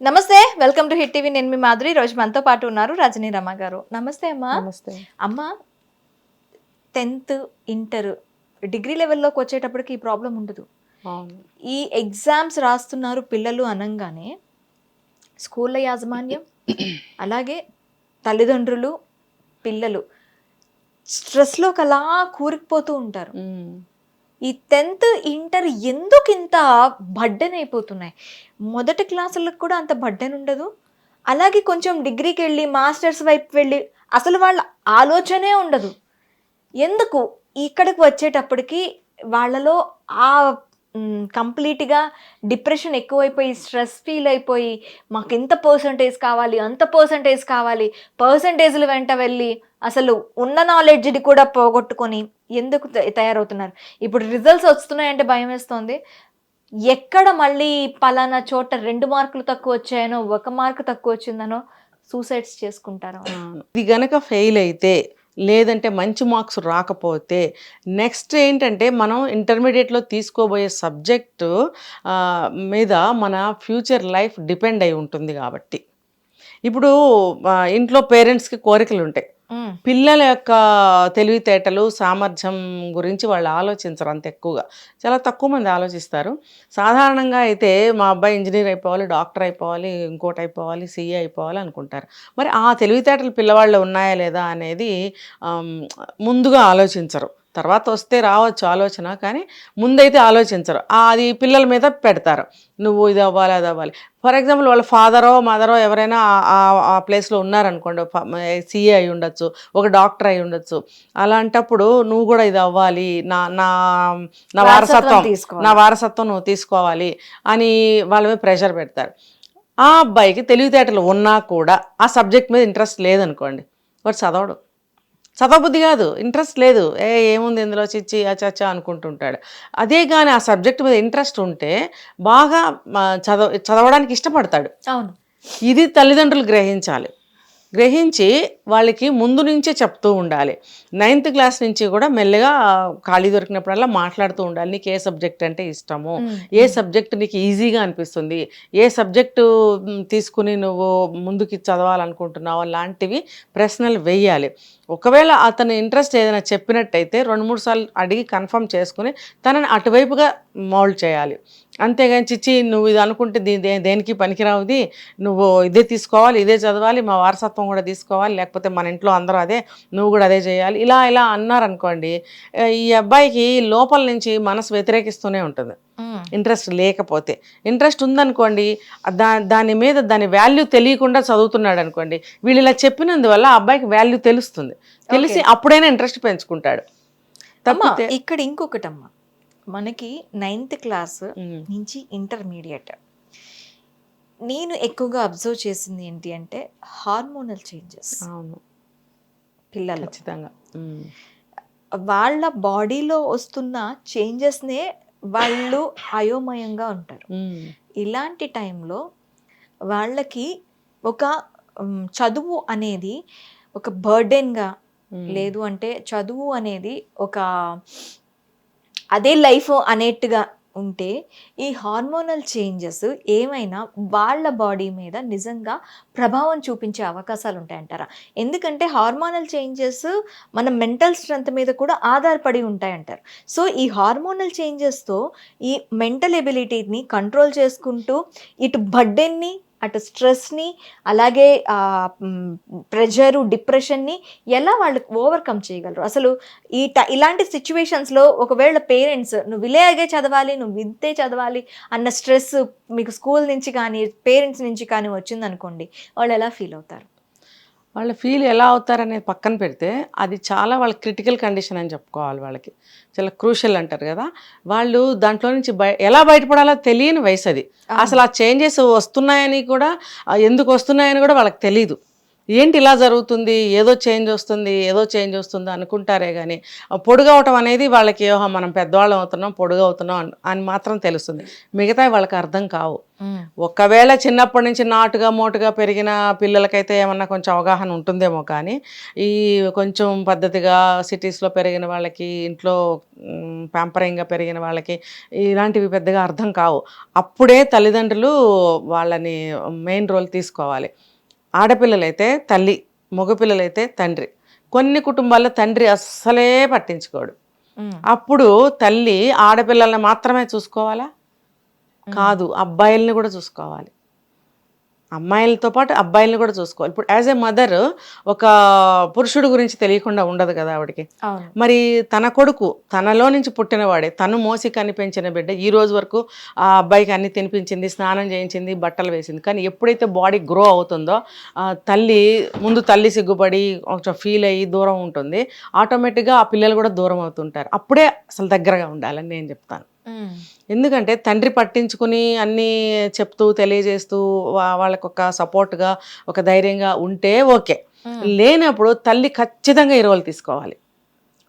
నమస్తే, welcome to hit TV. నేను మీ మాధురి. రోజు మనతో పాటు ఉన్నారు రజనీ రమ గారు. నమస్తే అమ్మా. నమస్తే. అమ్మ, 10th ఇంటర్ డిగ్రీ లెవెల్లోకి వచ్చేటప్పటికి ఈ ప్రాబ్లం ఉండదు. ఈ ఎగ్జామ్స్ రాస్తున్నారు పిల్లలు అనంగానే స్కూళ్ళ యాజమాన్యం అలాగే తల్లిదండ్రులు పిల్లలు స్ట్రెస్లోకి అలా కూరుకుపోతూ ఉంటారు. ఈ 10th ఇంటర్ ఎందుకు ఇంత బర్డెన్ అయిపోతున్నాయి? మొదటి క్లాసులకు కూడా అంత బర్డెన్ ఉండదు. అలాగే కొంచెం డిగ్రీకి వెళ్ళి మాస్టర్స్ వైపు వెళ్ళి అసలు వాళ్ళ ఆలోచనే ఉండదు. ఎందుకు ఇక్కడికి వచ్చేటప్పటికి వాళ్ళలో ఆ కంప్లీట్గా డిప్రెషన్ ఎక్కువైపోయి స్ట్రెస్ ఫీల్ అయిపోయి మాకు ఇంత పర్సంటేజ్ కావాలి, అంత పర్సంటేజ్ కావాలి, పర్సంటేజ్లు వెంట వెళ్ళి అసలు ఉన్న నాలెడ్జ్ని కూడా పోగొట్టుకొని ఎందుకు తయారవుతున్నారు? ఇప్పుడు రిజల్ట్స్ వస్తున్నాయంటే భయం వేస్తుంది. ఎక్కడ మళ్ళీ పలానా చోట 2 మార్కులు తక్కువ వచ్చాయనో 1 మార్కు తక్కువ వచ్చిందనో సూసైడ్స్ చేసుకుంటారు. ఇది గనక ఫెయిల్ అయితే లేదంటే మంచి మార్క్స్ రాకపోతే నెక్స్ట్ ఏంటంటే మనం ఇంటర్మీడియట్లో తీసుకోబోయే సబ్జెక్టు మీద మన ఫ్యూచర్ లైఫ్ డిపెండ్ అయి ఉంటుంది. కాబట్టి ఇప్పుడు ఇంట్లో పేరెంట్స్కి కోరికలు ఉంటాయి. పిల్లల యొక్క తెలివితేటలు సామర్థ్యం గురించి వాళ్ళు ఆలోచించరు అంత ఎక్కువగా. చాలా తక్కువ మంది ఆలోచిస్తారు. సాధారణంగా అయితే మా అబ్బాయి ఇంజనీర్ అయిపోవాలి, డాక్టర్ అయిపోవాలి, ఇంకోటి అయిపోవాలి, సీఏ అయిపోవాలి అనుకుంటారు. మరి ఆ తెలివితేటలు పిల్లవాళ్ళు ఉన్నాయా లేదా అనేది ముందుగా ఆలోచించరు. తర్వాత వస్తే రావచ్చు ఆలోచన, కానీ ముందైతే ఆలోచించరు. అది పిల్లల మీద పెడతారు, నువ్వు ఇది అవ్వాలి అది అవ్వాలి. ఫర్ ఎగ్జాంపుల్ వాళ్ళ ఫాదరో మదరో ఎవరైనా ఆ ప్లేస్లో ఉన్నారనుకోండి, సీఏ అయి ఉండొచ్చు, ఒక డాక్టర్ అయి ఉండొచ్చు. అలాంటప్పుడు నువ్వు కూడా ఇది అవ్వాలి, నా నా నా వారసత్వం నువ్వు తీసుకోవాలి అని వాళ్ళ మీద ప్రెషర్ పెడతారు. ఆ అబ్బాయికి తెలివితేటలు ఉన్నా కూడా ఆ సబ్జెక్ట్ మీద ఇంట్రెస్ట్ లేదనుకోండి, వాడు చదవబుద్ధి కాదు, ఇంట్రెస్ట్ లేదు, ఏముంది ఇందులో చిచ్చి అచ్చా అనుకుంటుంటాడు. అదే కానీ ఆ సబ్జెక్ట్ మీద ఇంట్రెస్ట్ ఉంటే బాగా చదవడానికి ఇష్టపడతాడు. అవును, ఇది తల్లిదండ్రులు గ్రహించి వాళ్ళకి ముందు నుంచే చెప్తూ ఉండాలి. 9th క్లాస్ నుంచి కూడా మెల్లగా ఖాళీ దొరికినప్పుడల్లా మాట్లాడుతూ ఉండాలి. నీకు ఏ సబ్జెక్ట్ అంటే ఇష్టము, ఏ సబ్జెక్ట్ నీకు ఈజీగా అనిపిస్తుంది, ఏ సబ్జెక్టు తీసుకుని నువ్వు ముందుకి చదవాలనుకుంటున్నావు లాంటివి ప్రశ్నలు వేయాలి. ఒకవేళ అతని ఇంట్రెస్ట్ ఏదైనా చెప్పినట్టయితే 2-3 సార్లు అడిగి కన్ఫర్మ్ చేసుకుని తనని అటువైపుగా మౌల్డ్ చేయాలి. అంతేగాని చిచ్చి నువ్వు ఇది అనుకుంటే దేనికి పనికిరావుది, నువ్వు ఇదే తీసుకోవాలి, ఇదే చదవాలి, మా వారసత్వం కూడా తీసుకోవాలి, లేకపోతే మన ఇంట్లో అందరూ అదే, నువ్వు కూడా అదే చేయాలి, ఇలా అన్నారనుకోండి, ఈ అబ్బాయికి లోపల నుంచి మనసు వ్యతిరేకిస్తూనే ఉంటుంది. ఇంట్రెస్ట్ లేకపోతే. ఇంట్రెస్ట్ ఉందనుకోండి, దాని వాల్యూ తెలియకుండా చదువుతున్నాడు అనుకోండి, వీళ్ళు ఇలా చెప్పినందువల్ల ఆ అబ్బాయికి వాల్యూ తెలిసి అప్పుడైనా ఇంట్రెస్ట్ పెంచుకుంటాడు. ఇక్కడ ఇంకొకటమ్మా, మనకి 9th క్లాస్ నుంచి ఇంటర్మీడియట్ నేను ఎక్కువగా అబ్జర్వ్ చేసింది ఏంటి అంటే హార్మోనల్ చేంజెస్. అవును, పిల్లలు ఖచ్చితంగా వాళ్ళ బాడీలో వస్తున్న చేంజెస్నే వాళ్ళు అయోమయంగా ఉంటారు. ఇలాంటి టైంలో వాళ్ళకి ఒక చదువు అనేది ఒక బర్డెన్గా, లేదు అంటే చదువు అనేది ఒక అదే లైఫ్ అనేట్టుగా ఉంటే ఈ హార్మోనల్ చేంజెస్ ఏమైనా వాళ్ళ బాడీ మీద నిజంగా ప్రభావం చూపించే అవకాశాలు ఉంటాయంటారా? ఎందుకంటే హార్మోనల్ చేంజెస్ మన మెంటల్ స్ట్రెంత్ మీద కూడా ఆధారపడి ఉంటాయంటారు. సో ఈ హార్మోనల్ చేంజెస్తో ఈ మెంటల్ ఎబిలిటీని కంట్రోల్ చేసుకుంటూ ఇటు బర్డెన్ని, అటు స్ట్రెస్ని, అలాగే ప్రెషరు, డిప్రెషన్ని ఎలా వాళ్ళు ఓవర్కమ్ చేయగలరు? అసలు ఇలాంటి సిచ్యువేషన్స్లో ఒకవేళ పేరెంట్స్ నువ్వు ఇలాగే చదవాలి, నువ్వు ఇంతే చదవాలి అన్న స్ట్రెస్ మీకు స్కూల్ నుంచి కానీ పేరెంట్స్ నుంచి కానీ వచ్చిందనుకోండి, వాళ్ళు ఎలా ఫీల్ అవుతారు? వాళ్ళ ఫీల్ ఎలా అవుతారనేది పక్కన పెడితే అది చాలా వాళ్ళ క్రిటికల్ కండిషన్ అని చెప్పుకోవాలి. వాళ్ళకి చాలా క్రూషియల్ అంటారు కదా, వాళ్ళు దాంట్లో నుంచి ఎలా బయటపడాలో తెలియని వయసు అది. అసలు ఆ చేంజెస్ వస్తున్నాయని కూడా, ఎందుకు వస్తున్నాయని కూడా వాళ్ళకి తెలీదు. ఏంటి ఇలా జరుగుతుంది, ఏదో చేంజ్ వస్తుంది అనుకుంటారే కానీ పొడుగవటం అనేది వాళ్ళకి ఓహో మనం పెద్దవాళ్ళం అవుతున్నాం పొడుగవుతున్నాం అని మాత్రం తెలుస్తుంది. మిగతా వాళ్ళకి అర్థం కావు. ఒకవేళ చిన్నప్పటి నుంచి నాటుగా మోటుగా పెరిగిన పిల్లలకైతే ఏమన్నా కొంచెం అవగాహన ఉంటుందేమో, కానీ ఈ కొంచెం పద్ధతిగా సిటీస్లో పెరిగిన వాళ్ళకి, ఇంట్లో ప్యాంపరింగ్గా పెరిగిన వాళ్ళకి ఇలాంటివి పెద్దగా అర్థం కావు. అప్పుడే తల్లిదండ్రులు వాళ్ళని మెయిన్ రోల్ తీసుకోవాలి. ఆడపిల్లలైతే తల్లి, మగపిల్లలైతే తండ్రి. కొన్ని కుటుంబాల్లో తండ్రి అస్సలే పట్టించుకోడు. అప్పుడు తల్లి ఆడపిల్లల్ని మాత్రమే చూసుకోవాలా? కాదు, అబ్బాయిల్ని కూడా చూసుకోవాలి. అమ్మాయిలతో పాటు అబ్బాయిల్ని కూడా చూసుకోవాలి. ఇప్పుడు యాజ్ ఏ మదర్ ఒక పురుషుడు గురించి తెలియకుండా ఉండదు కదా ఆవిడకి. మరి తన కొడుకు తనలో నుంచి పుట్టినవాడే, తను మోసి కనిపించిన బిడ్డ ఈ రోజు వరకు ఆ అబ్బాయికి అన్ని తినిపించింది, స్నానం చేయించింది, బట్టలు వేసింది. కానీ ఎప్పుడైతే బాడీ గ్రో అవుతుందో తల్లి సిగ్గుపడి కొంచెం ఫీల్ అయ్యి దూరం ఉంటుంది. ఆటోమేటిక్గా ఆ పిల్లలు కూడా దూరం అవుతుంటారు. అప్పుడే అసలు దగ్గరగా ఉండాలని నేను చెప్తాను. ఎందుకంటే తండ్రి పట్టించుకుని అన్నీ చెప్తూ తెలియజేస్తూ వాళ్ళకు ఒక సపోర్ట్గా ఒక ధైర్యంగా ఉంటే ఓకే. లేనప్పుడు తల్లి ఖచ్చితంగా ఈ రోల్ తీసుకోవాలి.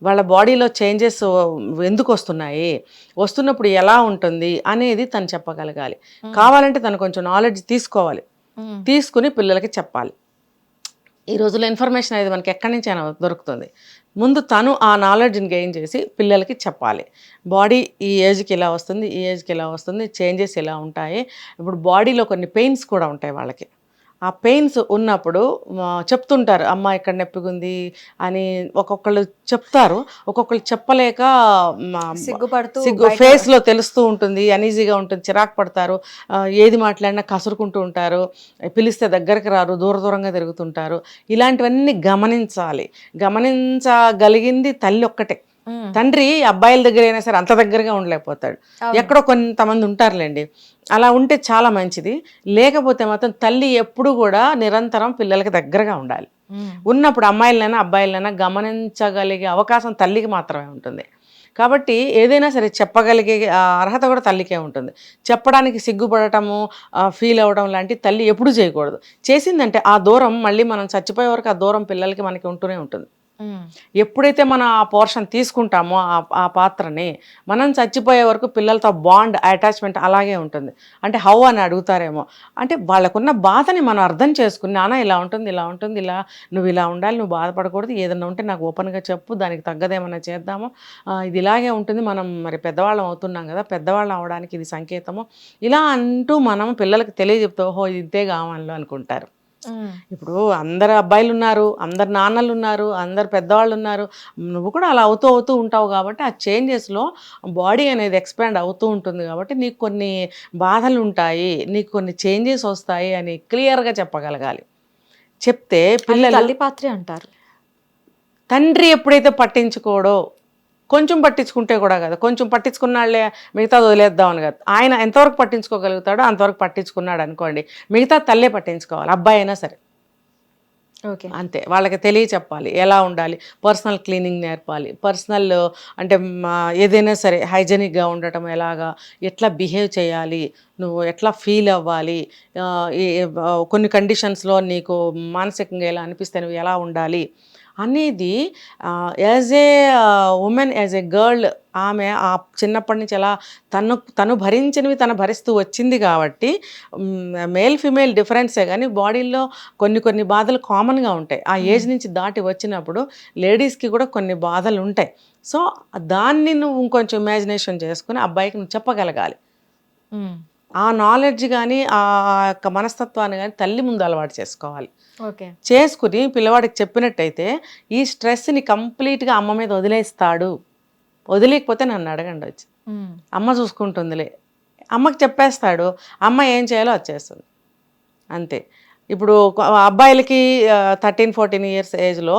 వాళ్ళ బాడీలో చేంజెస్ ఎందుకు వస్తున్నప్పుడు ఎలా ఉంటుంది అనేది తను చెప్పగలగాలి. కావాలంటే తను కొంచెం నాలెడ్జ్ తీసుకోవాలి, తీసుకుని పిల్లలకి చెప్పాలి. ఈ రోజుల్లో ఇన్ఫర్మేషన్ అనేది మనకి ఎక్కడి నుంచి అయినా దొరుకుతుంది. ముందు తను ఆ నాలెడ్జ్ని గెయిన్ చేసి పిల్లలకి చెప్పాలి. బాడీ ఈ ఏజ్కి ఇలా వస్తుంది, ఈ ఏజ్కి ఇలా వస్తుంది, చేంజెస్ ఇలా ఉంటాయి. ఇప్పుడు బాడీలో కొన్ని పెయిన్స్ కూడా ఉంటాయి వాళ్ళకి. ఆ పెయిన్స్ ఉన్నప్పుడు చెప్తుంటారు, అమ్మ ఇక్కడ నొప్పిగా ఉంది అని ఒక్కొక్కళ్ళు చెప్తారు. ఒక్కొక్కళ్ళు చెప్పలేక ఫేస్లో తెలుస్తూ ఉంటుంది, అనీజీగా ఉంటుంది, చిరాకు పడతారు, ఏది మాట్లాడినా కసురుకుంటూ ఉంటారు, పిలిస్తే దగ్గరికి రారు, దూరంగా తిరుగుతుంటారు. ఇలాంటివన్నీ గమనించగలిగింది తల్లి ఒక్కటే. తండ్రి అబ్బాయిల దగ్గర అయినా సరే అంత దగ్గరగా ఉండలేకపోతాడు. ఎక్కడో కొంతమంది ఉంటారులేండి, అలా ఉంటే చాలా మంచిది. లేకపోతే మాత్రం తల్లి ఎప్పుడు కూడా నిరంతరం పిల్లలకి దగ్గరగా ఉండాలి. ఉన్నప్పుడు అమ్మాయిలైనా అబ్బాయిలైనా గమనించగలిగే అవకాశం తల్లికి మాత్రమే ఉంటుంది. కాబట్టి ఏదైనా సరే చెప్పగలిగే అర్హత కూడా తల్లికే ఉంటుంది. చెప్పడానికి సిగ్గుపడటము, ఫీల్ అవ్వడం లాంటి తల్లి ఎప్పుడు చేయకూడదు. చేసిందంటే ఆ దూరం మళ్ళీ మనం చచ్చిపోయే వరకు ఆ దూరం పిల్లలకి మనకి ఉంటూనే ఉంటుంది. ఎప్పుడైతే మనం ఆ పోర్షన్ తీసుకుంటామో ఆ పాత్రని, మనం చచ్చిపోయే వరకు పిల్లలతో బాండ్, అటాచ్మెంట్ అలాగే ఉంటుంది. అంటే హౌ అని అడుగుతారేమో, అంటే వాళ్ళకున్న బాధని మనం అర్థం చేసుకుని, నాన్న ఇలా ఉంటుంది, ఇలా నువ్వు ఇలా ఉండాలి, నువ్వు బాధపడకూడదు, ఏదన్నా ఉంటే నాకు ఓపెన్గా చెప్పు, దానికి తగ్గదేమన్నా చేద్దాము, ఇది ఇలాగే ఉంటుంది, మనం మరి పెద్దవాళ్ళం అవుతున్నాం కదా, పెద్దవాళ్ళం అవడానికి ఇది సంకేతము, ఇలా అంటూ మనం పిల్లలకి తెలియజెప్తే ఓహో ఇంతే కావాలి అనుకుంటారు. ఇప్పుడు అందరు అబ్బాయిలు ఉన్నారు, అందరు నాన్నలు ఉన్నారు, అందరు పెద్దవాళ్ళు ఉన్నారు, నువ్వు కూడా అలా అవుతూ ఉంటావు. కాబట్టి ఆ చేంజెస్లో బాడీ అనేది ఎక్స్పాండ్ అవుతూ ఉంటుంది. కాబట్టి నీకు కొన్ని బాధలు ఉంటాయి, నీకు కొన్ని చేంజెస్ వస్తాయి అని క్లియర్గా చెప్పగలగాలి. చెప్తే పిల్లలు తల్లి పాత్రే అంటారు. తండ్రి ఎప్పుడైతే పట్టించుకోడో, కొంచెం పట్టించుకుంటే కూడా కదా, కొంచెం పట్టించుకున్నాళ్లే మిగతాది వదిలేద్దామని కదా, ఆయన ఎంతవరకు పట్టించుకోగలుగుతాడో అంతవరకు పట్టించుకున్నాడు అనుకోండి, మిగతా తల్లే పట్టించుకోవాలి, అబ్బాయి అయినా సరే. ఓకే, అంతే. వాళ్ళకి తెలియచెప్పాలి ఎలా ఉండాలి, పర్సనల్ క్లీనింగ్ నేర్పాలి, పర్సనల్ అంటే ఏదైనా సరే హైజెనిక్గా ఉండటం, ఎట్లా బిహేవ్ చేయాలి, నువ్వు ఎట్లా ఫీల్ అవ్వాలి, కొన్ని కండిషన్స్లో నీకు మానసికంగా ఎలా అనిపిస్తే నువ్వు ఎలా ఉండాలి అనేది as a women, as a girl, ఆమె ఆ చిన్నప్పటి నుంచి ఎలా తను భరించినవి తను భరిస్తూ వచ్చింది. కాబట్టి మేల్ ఫిమేల్ డిఫరెన్సే కానీ బాడీలో కొన్ని బాధలు కామన్గా ఉంటాయి. ఆ ఏజ్ నుంచి దాటి వచ్చినప్పుడు లేడీస్కి కూడా కొన్ని బాధలు ఉంటాయి. సో దాన్ని నువ్వు ఇంకొంచెం ఇమాజినేషన్ చేసుకుని అబ్బాయికి నువ్వు చెప్పగలగాలి. ఆ నాలెడ్జ్ కానీ ఆ యొక్క మనస్తత్వాన్ని కానీ తల్లి ముందు అలవాటు చేసుకోవాలి. చేసుకుని పిల్లవాడికి చెప్పినట్టయితే ఈ స్ట్రెస్ని కంప్లీట్గా అమ్మ మీద వదిలేకపోతే నన్ను అడగండి వచ్చి, అమ్మ చూసుకుంటుందిలే, అమ్మకి చెప్పేస్తాడు, అమ్మ ఏం చేయాలో అది చేస్తుంది అంతే. ఇప్పుడు అబ్బాయిలకి 13-14 ఇయర్స్ ఏజ్లో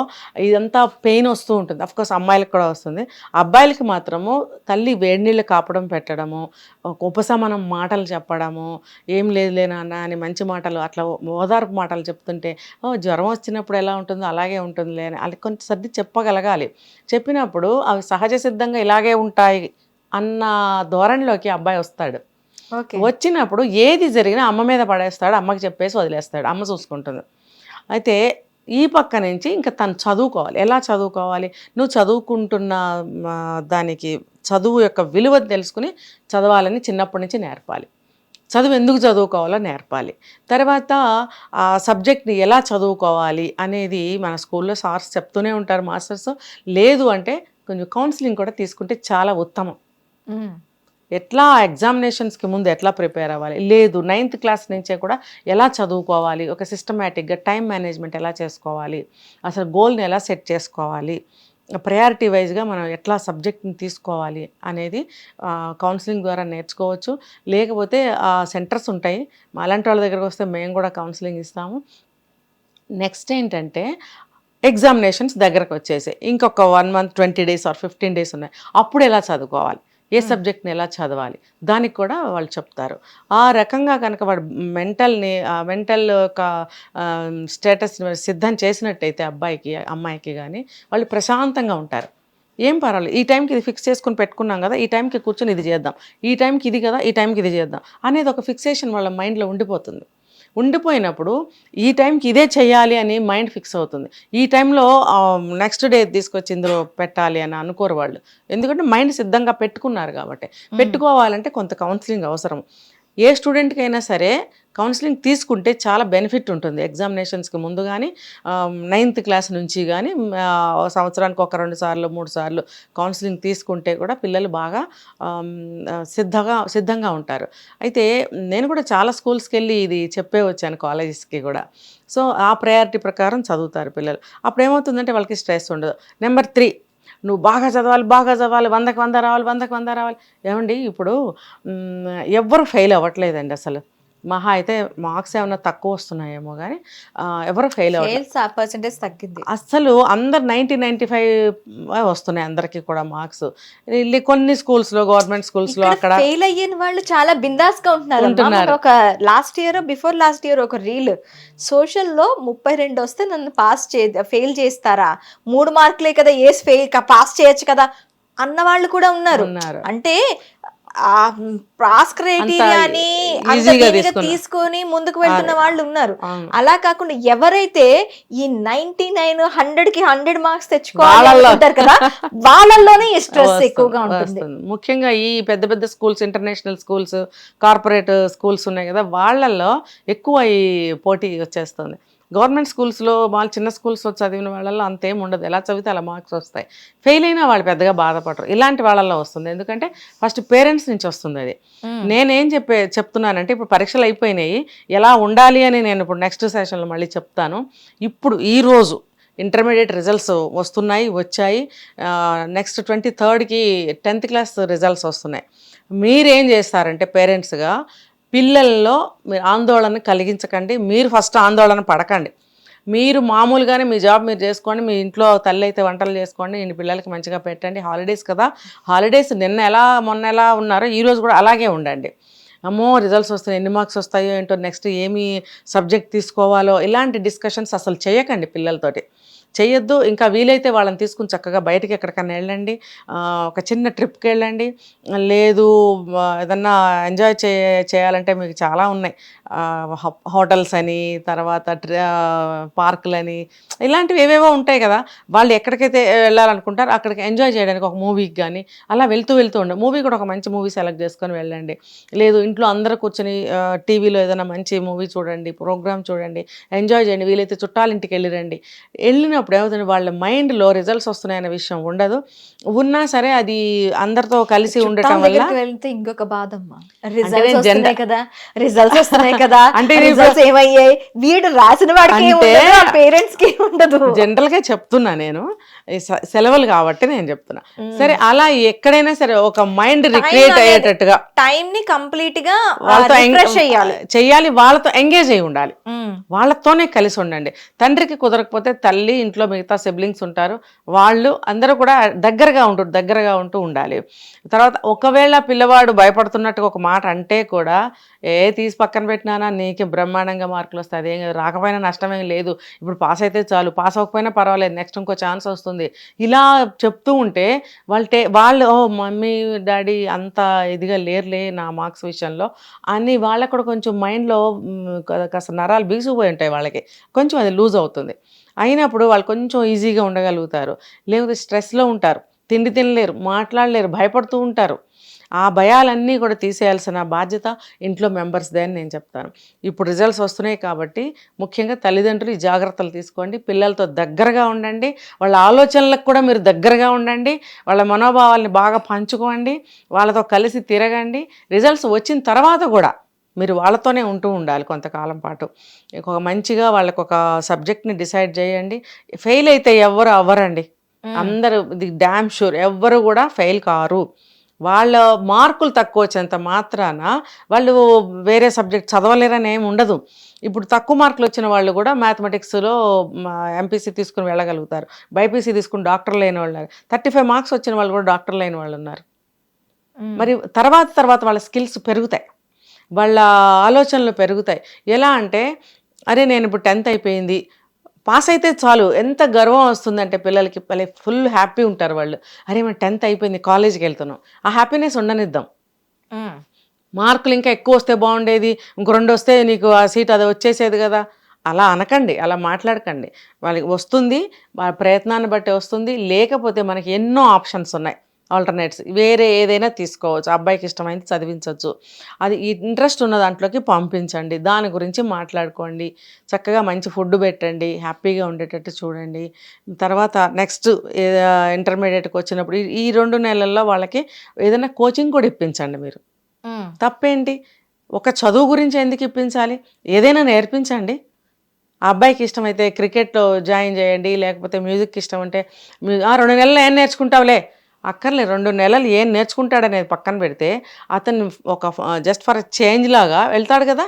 ఇదంతా పెయిన్ వస్తూ ఉంటుంది. అఫ్కోర్స్ అమ్మాయిలకు కూడా వస్తుంది. అబ్బాయిలకి మాత్రము తల్లి వేడి నీళ్ళు కాపడం పెట్టడము, ఉపశమనం మాటలు చెప్పడము, ఏం లేదులే నాన్న అని మంచి మాటలు, అట్లా ఓదార్పు మాటలు చెప్తుంటే జ్వరం వచ్చినప్పుడు ఎలా ఉంటుందో అలాగే ఉంటుందిలే అని అది కొంచెం సర్ది చెప్పగలగాలి. చెప్పినప్పుడు అవి సహజ సిద్ధంగా ఇలాగే ఉంటాయి అన్న ధోరణిలోకి అబ్బాయి వస్తాడు. వచ్చినప్పుడు ఏది జరిగినా అమ్మ మీద పడేస్తాడు, అమ్మకి చెప్పేసి వదిలేస్తాడు, అమ్మ చూసుకుంటుంది. అయితే ఈ పక్క నుంచి ఇంకా తను చదువుకోవాలి. ఎలా చదువుకోవాలి? నువ్వు చదువుకుంటున్న దానికి చదువు యొక్క విలువ తెలుసుకుని చదవాలని చిన్నప్పటి నుంచి నేర్పాలి. చదువు ఎందుకు చదువుకోవాలో నేర్పాలి. తర్వాత ఆ సబ్జెక్ట్ని ఎలా చదువుకోవాలి అనేది మన స్కూల్లో సార్స్ చెప్తూనే ఉంటారు, మాస్టర్స్. లేదు అంటే కొంచెం కౌన్సిలింగ్ కూడా తీసుకుంటే చాలా ఉత్తమం. ఎట్లా ఎగ్జామినేషన్స్కి ముందు ఎట్లా ప్రిపేర్ అవ్వాలి, లేదు 9th క్లాస్ నుంచే కూడా ఎలా చదువుకోవాలి, ఒక సిస్టమేటిక్గా టైం మేనేజ్మెంట్ ఎలా చేసుకోవాలి, అసలు గోల్ని ఎలా సెట్ చేసుకోవాలి, ప్రయారిటీ వైజ్గా మనం ఎట్లా సబ్జెక్ట్ని తీసుకోవాలి అనేది కౌన్సిలింగ్ ద్వారా నేర్చుకోవచ్చు. లేకపోతే సెంటర్స్ ఉంటాయి, అలాంటి వాళ్ళ దగ్గరకు వస్తే మేము కూడా కౌన్సిలింగ్ ఇస్తాము. నెక్స్ట్ ఏంటంటే ఎగ్జామినేషన్స్ దగ్గరకు వచ్చేసి ఇంకొక 1 month 20 days ఆర్ 15 days ఉన్నాయి. అప్పుడు ఎలా చదువుకోవాలి, ఏ సబ్జెక్ట్ని ఎలా చదవాలి, దానికి కూడా వాళ్ళు చెప్తారు. ఆ రకంగా కనుక వాడు మెంటల్ ఒక స్టేటస్ని సిద్ధం చేసినట్టయితే అబ్బాయికి అమ్మాయికి కానీ వాళ్ళు ప్రశాంతంగా ఉంటారు. ఏం పర్వాలేదు, ఈ టైంకి ఇది ఫిక్స్ చేసుకుని పెట్టుకున్నాం కదా, ఈ టైంకి కూర్చొని ఇది చేద్దాం, ఈ టైంకి ఇది కదా, ఈ టైంకి ఇది చేద్దాం అనేది ఒక ఫిక్సేషన్ వాళ్ళ మైండ్లో ఉండిపోతుంది. ఉండిపోయినప్పుడు ఈ టైంకి ఇదే చేయాలి అని మైండ్ ఫిక్స్ అవుతుంది. ఈ టైంలో నెక్స్ట్ డే తీసుకొచ్చి ఇందులో పెట్టాలి అని అనుకోరు వాళ్ళు, ఎందుకంటే మైండ్ సిద్ధంగా పెట్టుకున్నారు కాబట్టి. పెట్టుకోవాలంటే కొంత కౌన్సిలింగ్ అవసరం. ఏ స్టూడెంట్కైనా సరే కౌన్సిలింగ్ తీసుకుంటే చాలా బెనిఫిట్ ఉంటుంది. ఎగ్జామినేషన్స్కి ముందు కానీ 9th క్లాస్ నుంచి కానీ సంవత్సరానికి 1-2 సార్లు 3 సార్లు కౌన్సిలింగ్ తీసుకుంటే కూడా పిల్లలు బాగా సిద్ధంగా ఉంటారు. అయితే నేను కూడా చాలా స్కూల్స్కి వెళ్ళి ఇది చెప్పే వచ్చాను, కాలేజెస్కి కూడా. సో ఆ ప్రయారిటీ ప్రకారం చదువుతారు పిల్లలు. అప్పుడు ఏమవుతుందంటే వాళ్ళకి స్ట్రెస్ ఉండదు. నెంబర్ 3, నువ్వు బాగా చదవాలి, 100కి 100 రావాలి, 100కి 100 రావాలి. ఏమండి ఇప్పుడు ఎవ్వరు ఫెయిల్ అవ్వట్లేదండి అసలు. మహా అయితే మార్క్స్ ఏమన్నా తక్కువ వస్తున్నాయేమో కానీ ఎవరు ఫెయిల్ అవ్వట్లేదు. పర్సెంటేజ్ తగ్గింది అసలు అందరు 90-95 వస్తున్నాయి అందరికీ కూడా మార్క్స్. కొన్ని స్కూల్స్లో, గవర్నమెంట్ స్కూల్స్లో అక్కడ ఫెయిల్ అయ్యిన వాళ్ళు చాలా బిందాస్ గా ఉంటున్నారు. ఒక బిఫోర్ లాస్ట్ ఇయర్ ఒక రీల్ సోషల్లో 32 వస్తే నన్ను ఫెయిల్ చేస్తారా, 3 మార్కులే కదా, పాస్ చేయొచ్చు కదా అన్న వాళ్ళు కూడా ఉన్నారు. అంటే పాస్ క్రైటీరియాని తీసుకొని ముందుకు వెళ్తున్న వాళ్ళు ఉన్నారు. అలా కాకుండా ఎవరైతే ఈ 99 100కి 100 మార్క్స్ తెచ్చుకోవాలనుకుంటారు కదా, వాళ్ళల్లోనే స్ట్రెస్ ఎక్కువగా ఉంటుంది. ముఖ్యంగా ఈ పెద్ద పెద్ద schools, international schools, corporate schools ఉన్నాయి కదా, వాళ్ళల్లో ఎక్కువ ఈ పోటీ వచ్చేస్తుంది. గవర్నమెంట్ స్కూల్స్లో వాళ్ళు చిన్న స్కూల్స్లో చదివిన వాళ్ళల్లో అంతేం ఉండదు, ఎలా చదివితే అలా మార్క్స్ వస్తాయి. ఫెయిల్ అయినా వాళ్ళు పెద్దగా బాధపడరు. ఇలాంటి వాళ్ళల్లో వస్తుంది, ఎందుకంటే ఫస్ట్ పేరెంట్స్ నుంచి వస్తుంది అది. నేనేం చెప్తున్నానంటే ఇప్పుడు పరీక్షలు అయిపోయినాయి, ఎలా ఉండాలి అని నేను ఇప్పుడు నెక్స్ట్ సెషన్లో మళ్ళీ చెప్తాను. ఇప్పుడు ఈరోజు ఇంటర్మీడియట్ రిజల్ట్స్ వచ్చాయి. నెక్స్ట్ 23కి 10th క్లాస్ రిజల్ట్స్ వస్తున్నాయి. మీరేం చేస్తారంటే పేరెంట్స్గా పిల్లల్లో మీరు ఆందోళన కలిగించకండి, మీరు ఫస్ట్ ఆందోళన పడకండి. మీరు మామూలుగానే మీ జాబ్ మీరు చేసుకోండి, మీ ఇంట్లో తల్లి అయితే వంటలు చేసుకోండి, ఇంటి పిల్లలకి మంచిగా పెట్టండి. హాలిడేస్ కదా, హాలిడేస్ మొన్న ఎలా ఉన్నారో ఈరోజు కూడా అలాగే ఉండండి. అమ్మో రిజల్ట్స్ వస్తాయి, ఎన్ని మార్క్స్ వస్తాయో ఏంటో, నెక్స్ట్ ఏమి సబ్జెక్ట్ తీసుకోవాలో, ఇలాంటి డిస్కషన్స్ అసలు చేయకండి పిల్లలతోటి. చేయొద్దు. ఇంకా వీలైతే వాళ్ళని తీసుకుని చక్కగా బయటికి ఎక్కడికన్నా వెళ్ళండి, ఒక చిన్న ట్రిప్కి వెళ్ళండి. లేదు ఏదన్నా ఎంజాయ్ చేయాలంటే మీకు చాలా ఉన్నాయి, హోటల్స్ అని, తర్వాత పార్కులని, ఇలాంటివి ఏవేవో ఉంటాయి కదా. వాళ్ళు ఎక్కడికైతే వెళ్ళాలనుకుంటారో అక్కడికి ఎంజాయ్ చేయడానికి ఒక మూవీకి కానీ అలా వెళ్తూ ఉండండి. మూవీ కూడా ఒక మంచి మూవీ సెలెక్ట్ చేసుకొని వెళ్ళండి. లేదు ఇంట్లో అందరూ కూర్చొని టీవీలో ఏదైనా మంచి మూవీ చూడండి, ప్రోగ్రామ్ చూడండి, ఎంజాయ్ చేయండి. వీలైతే చుట్టాలింటికి వెళ్ళిరండి. వెళ్ళినప్పుడు ఏమవుతుంది, వాళ్ళ మైండ్లో రిజల్ట్స్ వస్తున్నాయనే విషయం ఉండదు. ఉన్నా సరే అది అందరితో కలిసి ఉండటం వల్ల వెళ్తే ఇంకొక బాధమ్మ, రిజల్ట్స్ వస్తున్నాయి కదా, అంటే ఏమయ్యాయి, వీడు రాసిన వాడికి పేరెంట్స్ కి ఉండదు. జనరల్ గా చెప్తున్నా నేను, సెలవులు కాబట్టి నేను చెప్తున్నా. సరే అలా ఎక్కడైనా సరే ఒక మైండ్ రిక్రియేట్ అయ్యేటట్టుగా టైం ని కంప్లీట్ గా చెయ్యాలి, వాళ్ళతో ఎంగేజ్ అయి ఉండాలి, వాళ్ళతోనే కలిసి ఉండండి. తండ్రికి కుదరకపోతే తల్లి, ఇంట్లో మిగతా సిబ్లింగ్స్ ఉంటారు, వాళ్ళు అందరూ కూడా దగ్గరగా ఉంటూ ఉండాలి. తర్వాత ఒకవేళ పిల్లవాడు భయపడుతున్నట్టుగా ఒక మాట అంటే కూడా తీసి పక్కన పెట్టినానా, నీకు బ్రహ్మాండంగా మార్కులు వస్తాయి, అదేం రాకపోయినా నష్టమేం లేదు, ఇప్పుడు పాస్ అయితే చాలు, పాస్ అవ్వకపోయినా పర్వాలేదు, నెక్స్ట్ ఇంకో ఛాన్స్ వస్తుంది, ఇలా చెప్తూ ఉంటే వాళ్ళు మమ్మీ డాడీ అంత ఇదిగా లేరులే నా మార్క్స్ విషయంలో అని వాళ్ళకు కూడా కొంచెం మైండ్లో కాస్త నరాలు బిగుసిపోయి ఉంటాయి, వాళ్ళకి కొంచెం అది లూజ్ అవుతుంది. అయినప్పుడు వాళ్ళు కొంచెం ఈజీగా ఉండగలుగుతారు. లేకపోతే స్ట్రెస్లో ఉంటారు, తిండి తినలేరు, మాట్లాడలేరు, భయపడుతూ ఉంటారు. ఆ భయాలన్నీ కూడా తీసేయాల్సిన బాధ్యత ఇంట్లో మెంబర్స్దే అని నేను చెప్తాను. ఇప్పుడు రిజల్ట్స్ వస్తున్నాయి కాబట్టి ముఖ్యంగా తల్లిదండ్రులు ఈ జాగ్రత్తలు తీసుకోండి. పిల్లలతో దగ్గరగా ఉండండి, వాళ్ళ ఆలోచనలకు కూడా మీరు దగ్గరగా ఉండండి, వాళ్ళ మనోభావాల్ని బాగా పంచుకోండి, వాళ్ళతో కలిసి తిరగండి. రిజల్ట్స్ వచ్చిన తర్వాత కూడా మీరు వాళ్ళతోనే ఉంటూ ఉండాలి కొంతకాలం పాటు. ఒక మంచిగా వాళ్ళకు ఒక సబ్జెక్ట్ని డిసైడ్ చేయండి. ఫెయిల్ అయితే ఎవ్వరు అవ్వరండి, అందరూ ఇది డ్యామ్ షూర్, ఎవ్వరు కూడా ఫెయిల్ కారు. వాళ్ళ మార్కులు తక్కువ వచ్చేంత మాత్రాన వాళ్ళు వేరే సబ్జెక్ట్ చదవలేరని ఏమి ఉండదు. ఇప్పుడు తక్కువ మార్కులు వచ్చిన వాళ్ళు కూడా మ్యాథమెటిక్స్లో ఎంపీసీ తీసుకుని వెళ్ళగలుగుతారు, బైపీసీ తీసుకుని డాక్టర్లు అయిన వాళ్ళు, 35 మార్క్స్ వచ్చిన వాళ్ళు కూడా డాక్టర్లు అయిన వాళ్ళు ఉన్నారు. మరి తర్వాత వాళ్ళ స్కిల్స్ పెరుగుతాయి, వాళ్ళ ఆలోచనలు పెరుగుతాయి. ఎలా అంటే అరే నేను ఇప్పుడు 10th అయిపోయింది, పాస్ అయితే చాలు ఎంత గర్వం వస్తుందంటే పిల్లలకి, ఫుల్ హ్యాపీ ఉంటారు వాళ్ళు. అరే మనం 10th అయిపోయింది, కాలేజీకి వెళ్తున్నాం, ఆ హ్యాపీనెస్ ఉండనిద్దాం. మార్కులు ఇంకా ఎక్కువ వస్తే బాగుండేది, ఇంకో 2 వస్తే నీకు ఆ సీట్ అది వచ్చేసేది కదా, అలా అనకండి, అలా మాట్లాడకండి. వాళ్ళకి వస్తుంది, వాళ్ళ ప్రయత్నాన్ని బట్టి వస్తుంది. లేకపోతే మనకి ఎన్నో ఆప్షన్స్ ఉన్నాయి, ఆల్టర్నేట్స్, వేరే ఏదైనా తీసుకోవచ్చు. అబ్బాయికి ఇష్టమైంది చదివించవచ్చు, అది ఇంట్రెస్ట్ ఉన్న దాంట్లోకి పంపించండి, దాని గురించి మాట్లాడుకోండి, చక్కగా మంచి ఫుడ్ పెట్టండి, హ్యాపీగా ఉండేటట్టు చూడండి. తర్వాత నెక్స్ట్ ఇంటర్మీడియట్కి వచ్చినప్పుడు ఈ 2 నెలల్లో వాళ్ళకి ఏదైనా కోచింగ్ కూడా ఇప్పించండి మీరు. తప్పేంటి, ఒక చదువు గురించి ఎందుకు ఇప్పించాలి, ఏదైనా నేర్పించండి. ఆ అబ్బాయికి ఇష్టమైతే క్రికెట్లో జాయిన్ చేయండి, లేకపోతే మ్యూజిక్కి ఇష్టం అంటే 2 నెలలు ఏం నేర్చుకుంటావులే, అక్కర్లేదు 2 నెలలు ఏం నేర్చుకుంటాడనేది పక్కన పెడితే అతను ఒక జస్ట్ ఫర్ చేంజ్ లాగా వెళ్తాడు కదా,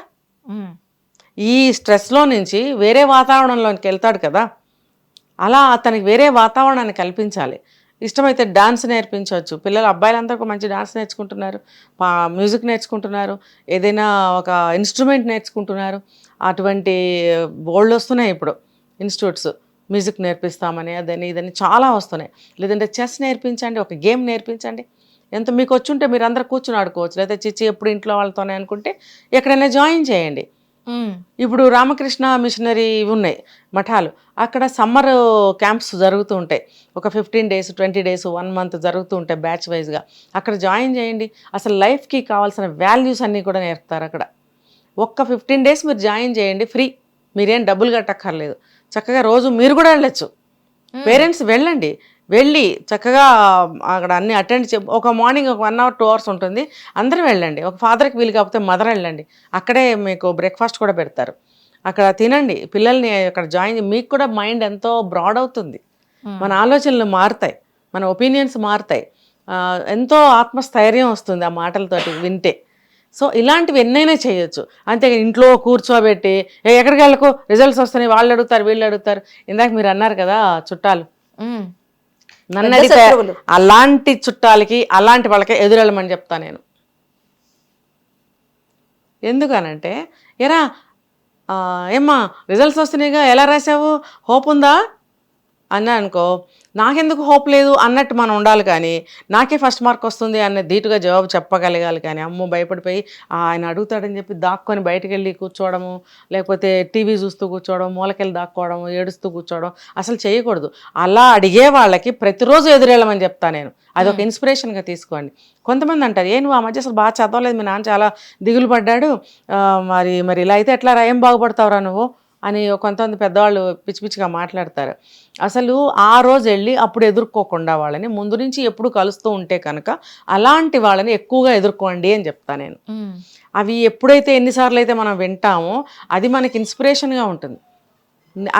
ఈ స్ట్రెస్లో నుంచి వేరే వాతావరణంలోకి వెళ్తాడు కదా, అలా అతనికి వేరే వాతావరణాన్ని కల్పించాలి. ఇష్టమైతే డాన్స్ నేర్పించవచ్చు, పిల్లలు అబ్బాయిలందరూ ఒక మంచి డాన్స్ నేర్చుకుంటున్నారు, మ్యూజిక్ నేర్చుకుంటున్నారు, ఏదైనా ఒక ఇన్స్ట్రుమెంట్ నేర్చుకుంటున్నారు. అటువంటి బోల్డ్ వస్తున్నాయి ఇప్పుడు ఇన్స్టిట్యూట్స్, మ్యూజిక్ నేర్పిస్తామని అదని ఇదని చాలా వస్తున్నాయి. లేదంటే చెస్ నేర్పించండి, ఒక గేమ్ నేర్పించండి, ఎంత మీకు వచ్చుంటే మీరు అందరూ కూర్చుని ఆడుకోవచ్చు. లేదా చిచ్చి ఎప్పుడు ఇంట్లో వాళ్ళతోనే అనుకుంటే ఎక్కడైనా జాయిన్ చేయండి. ఇప్పుడు రామకృష్ణ మిషనరీ ఇవి ఉన్నాయి మఠాలు, అక్కడ సమ్మర్ క్యాంప్స్ జరుగుతూ ఉంటాయి, ఒక 15 days 20 days 1 month జరుగుతూ ఉంటాయి బ్యాచ్ వైజ్గా. అక్కడ జాయిన్ చేయండి, అసలు లైఫ్కి కావాల్సిన వాల్యూస్ అన్నీ కూడా నేర్పుతారు అక్కడ. ఒక్క 15 days మీరు జాయిన్ చేయండి, ఫ్రీ, మీరేం డబ్బులు కట్టక్కర్లేదు. చక్కగా రోజు మీరు కూడా వెళ్ళొచ్చు, పేరెంట్స్ వెళ్ళండి, వెళ్ళి చక్కగా అక్కడ అన్ని అటెండ్ ఒక మార్నింగ్ ఒక 1 hour 2 hours ఉంటుంది, అందరూ వెళ్ళండి. ఒక ఫాదర్కి వీలు కాకపోతే మదర్ వెళ్ళండి, అక్కడే మీకు బ్రేక్ఫాస్ట్ కూడా పెడతారు, అక్కడ తినండి. పిల్లల్ని అక్కడ జాయిన్, మీకు కూడా మైండ్ ఎంతో బ్రాడ్ అవుతుంది, మన ఆలోచనలు మారుతాయి, మన ఒపీనియన్స్ మారుతాయి, ఎంతో ఆత్మస్థైర్యం వస్తుంది ఆ మాటలతోటి వింటే. సో ఇలాంటివి ఎన్నైనా చేయొచ్చు. అంతే ఇంట్లో కూర్చోబెట్టి ఎక్కడికి వెళ్ళకు, రిజల్ట్స్ వస్తున్నాయి, వాళ్ళు అడుగుతారు వీళ్ళు అడుగుతారు. ఇందాక మీరు అన్నారు కదా చుట్టాలు, నన్ను అడిగితే అలాంటి చుట్టాలకి అలాంటి వాళ్ళకి ఎదురెళ్ళమని చెప్తా నేను. ఎందుకనంటే ఎరా ఏమ్మా రిజల్ట్స్ వస్తున్నాయిగా, ఎలా రాసావు, హోప్ ఉందా అన్నా అనుకో, నాకెందుకు హోప్ లేదు అన్నట్టు మనం ఉండాలి. కానీ నాకే ఫస్ట్ మార్క్ వస్తుంది అన్న ధీటుగా జవాబు చెప్పగలగాలి. కానీ అమ్మో భయపడిపోయి ఆయన అడుగుతాడని చెప్పి దాక్కొని బయటకు వెళ్ళి కూర్చోవడము, లేకపోతే టీవీ చూస్తూ కూర్చోవడం, మూలకెళ్ళి దాక్కోవడము, ఏడుస్తూ కూర్చోవడం అసలు చేయకూడదు. అలా అడిగే వాళ్ళకి ప్రతిరోజు ఎదురెళ్ళమని చెప్తాను నేను, అది ఒక ఇన్స్పిరేషన్గా తీసుకోండి. కొంతమంది అంటారు, నువ్వు ఆ మధ్య అసలు బాగా చదవలేదు, మీ నాన్న చాలా దిగులు పడ్డాడు, మరి ఇలా అయితే ఎట్లా రా, ఏం బాగుపడతావురా నువ్వు అని కొంతమంది పెద్దవాళ్ళు పిచ్చి పిచ్చిగా మాట్లాడతారు. అసలు ఆ రోజు వెళ్ళి అప్పుడు ఎదుర్కోకుండా వాళ్ళని ముందు నుంచి ఎప్పుడు కలుస్తూ ఉంటే కనుక అలాంటి వాళ్ళని ఎక్కువగా ఎదుర్కోండి అని చెప్తాను నేను. అవి ఎప్పుడైతే ఎన్నిసార్లు అయితే మనం వింటామో అది మనకి ఇన్స్పిరేషన్గా ఉంటుంది.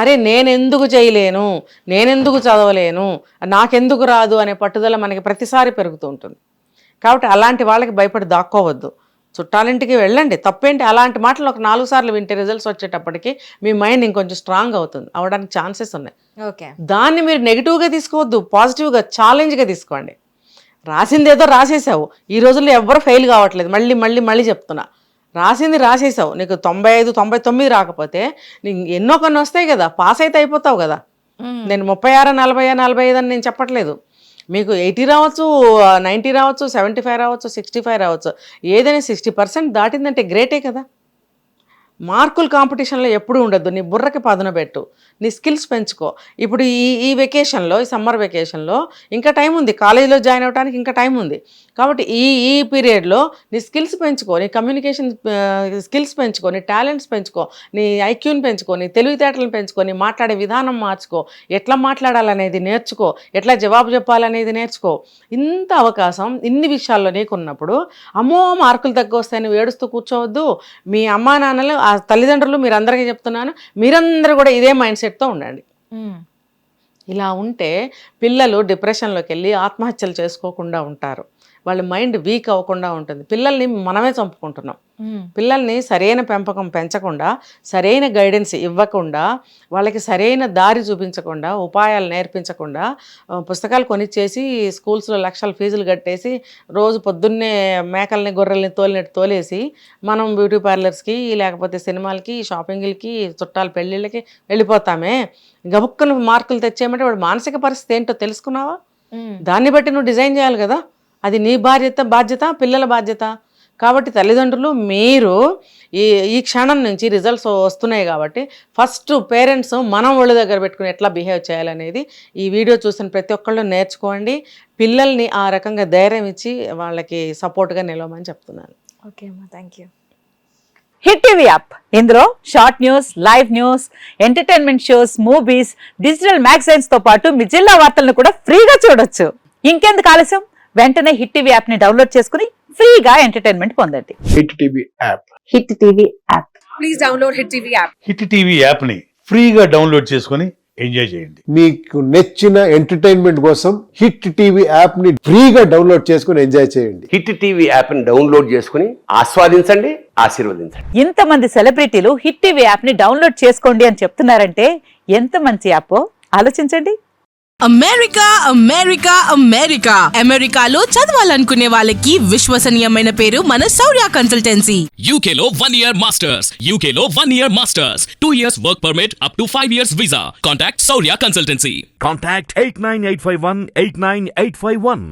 అరే నేనెందుకు చేయలేను, నేనెందుకు చదవలేను, నాకెందుకు రాదు అనే పట్టుదల మనకి ప్రతిసారి పెరుగుతూ ఉంటుంది. కాబట్టి అలాంటి వాళ్ళకి భయపడి దాక్కోవద్దు, చుట్టాలింటికి వెళ్ళండి, తప్పేంటి. అలాంటి మాటలు ఒక 4 సార్లు వింటే రిజల్ట్స్ వచ్చేటప్పటికి మీ మైండ్ ఇంకొంచెం స్ట్రాంగ్ అవుతుంది, అవడానికి ఛాన్సెస్ ఉన్నాయి. దాన్ని మీరు నెగిటివ్గా తీసుకోవద్దు, పాజిటివ్గా ఛాలెంజ్గా తీసుకోండి. రాసింది ఏదో రాసేసావు, ఈ రోజుల్లో ఎవ్వరు ఫెయిల్ కావట్లేదు, మళ్ళీ చెప్తున్నా, రాసింది రాసేసావు, నీకు 95 99 రాకపోతే నీకు ఎన్నో కొన్ని వస్తాయి కదా, పాస్ అయితే అయిపోతావు కదా. నేను 36 40 45 అని నేను చెప్పట్లేదు, మీకు 80 రావచ్చు, 90 రావచ్చు, 75 రావచ్చు, 65 రావచ్చు, ఏదైనా 60% దాటిందంటే గ్రేటే కదా. మార్కుల కాంపిటీషన్లో ఎప్పుడు ఉండొద్దు. నీ బుర్రకి పదును పెట్టు, నీ స్కిల్స్ పెంచుకో. ఇప్పుడు ఈ వెకేషన్లో, ఈ సమ్మర్ వెకేషన్లో ఇంకా టైం ఉంది, కాలేజీలో జాయిన్ అవ్వడానికి ఇంకా టైం ఉంది. కాబట్టి ఈ పీరియడ్లో నీ స్కిల్స్ పెంచుకో, నీ కమ్యూనికేషన్ స్కిల్స్ పెంచుకో, నీ టాలెంట్స్ పెంచుకో, నీ ఐక్యూని పెంచుకో, నీ తెలివితేటలను పెంచుకో, నీ మాట్లాడే విధానం మార్చుకో, ఎట్లా మాట్లాడాలనేది నేర్చుకో, ఎట్లా జవాబు చెప్పాలనేది నేర్చుకో. ఇంత అవకాశం ఇన్ని విషయాల్లో నీకున్నప్పుడు అమ్మో మార్కులు తగ్గొస్తాయని నువ్వు ఏడుస్తూ కూర్చోవద్దు. మీ అమ్మా నాన్నలు, ఆ తల్లిదండ్రులు, మీరందరికీ చెప్తున్నాను, మీరందరూ కూడా ఇదే మైండ్ సెట్తో ఉండండి. ఇలా ఉంటే పిల్లలు డిప్రెషన్లోకి వెళ్ళి ఆత్మహత్యలు చేసుకోకుండా ఉంటారు. వాళ్ళ మైండ్ వీక్ అవ్వకుండా ఉంటుంది. పిల్లల్ని మనమే చంపుకుంటున్నాం. పిల్లల్ని సరైన పెంపకం పెంచకుండా, సరైన గైడెన్స్ ఇవ్వకుండా, వాళ్ళకి సరైన దారి చూపించకుండా, ఉపాయాలు నేర్పించకుండా, పుస్తకాలు కొనిచ్చేసి స్కూల్స్లో లక్షల ఫీజులు కట్టేసి రోజు పొద్దున్నే మేకల్ని గొర్రెల్ని తోలేసి మనం బ్యూటీ పార్లర్స్కి, లేకపోతే సినిమాలకి, షాపింగ్లకి, చుట్టాల పెళ్ళిళ్ళకి వెళ్ళిపోతామే. గబుక్కులు మార్కులు తెచ్చేయమంటే వాడు మానసిక పరిస్థితి ఏంటో తెలుసుకున్నావా? దాన్ని బట్టి నువ్వు డిజైన్ చేయాలి కదా. అది నీ బాధ్యత, పిల్లల బాధ్యత. కాబట్టి తల్లిదండ్రులు మీరు ఈ క్షణం నుంచి రిజల్ట్స్ వస్తున్నాయి కాబట్టి ఫస్ట్ పేరెంట్స్ మనం ఒళ్ళ దగ్గర పెట్టుకుని ఎట్లా బిహేవ్ చేయాలనేది ఈ వీడియో చూసిన ప్రతి ఒక్కళ్ళు నేర్చుకోండి. పిల్లల్ని ఆ రకంగా ధైర్యం ఇచ్చి వాళ్ళకి సపోర్ట్గా నిలవమని చెప్తున్నాను. ఓకే అమ్మా, thank you. Hit TV app, ఇందులో short news, live news, entertainment shows, movies, digital magazines తో పాటు మీ జిల్లా వార్తలను కూడా ఫ్రీగా చూడొచ్చు. ఇంకెందుకు ఆలస్యం, వెంటనే హిట్ టీవీ యాప్ ని డౌన్లోడ్ చేసుకుని ఫ్రీగా ఎంటర్టైన్మెంట్ పొందండి. Hit TV app. Hit TV app. Please download hit TV app. Hit TV యాప్ని ఫ్రీగా డౌన్లోడ్ చేసుకొని ఎంజాయ్ చేయండి. మీకు నచ్చిన ఎంటర్టైన్మెంట్ కోసం హిట్ టీవీ యాప్ ని ఫ్రీగా డౌన్లోడ్ చేసుకుని ఎంజాయ్ చేయండి. హిట్ టీవీ యాప్ ని డౌన్లోడ్ చేసుకుని ఆస్వాదించండి, ఆశీర్వదించండి. ఇంతమంది సెలబ్రిటీలు హిట్ టీవీ యాప్ ని డౌన్లోడ్ చేసుకోండి అని చెప్తున్నారంటే ఎంత మంచి యాప్ ఆలోచించండి. అమెరికా అమెరికా అమెరికా అమెరికాలో చదవాలనుకునే వాళ్ళకి విశ్వసనీయమైన పేరు మన శౌర్య కన్సల్టెన్సీ. UK లో 1 year masters, UK లో 1 year masters, 2 years work permit up to 5 years visa. Contact Saurya Consultancy. Contact 89851 89851.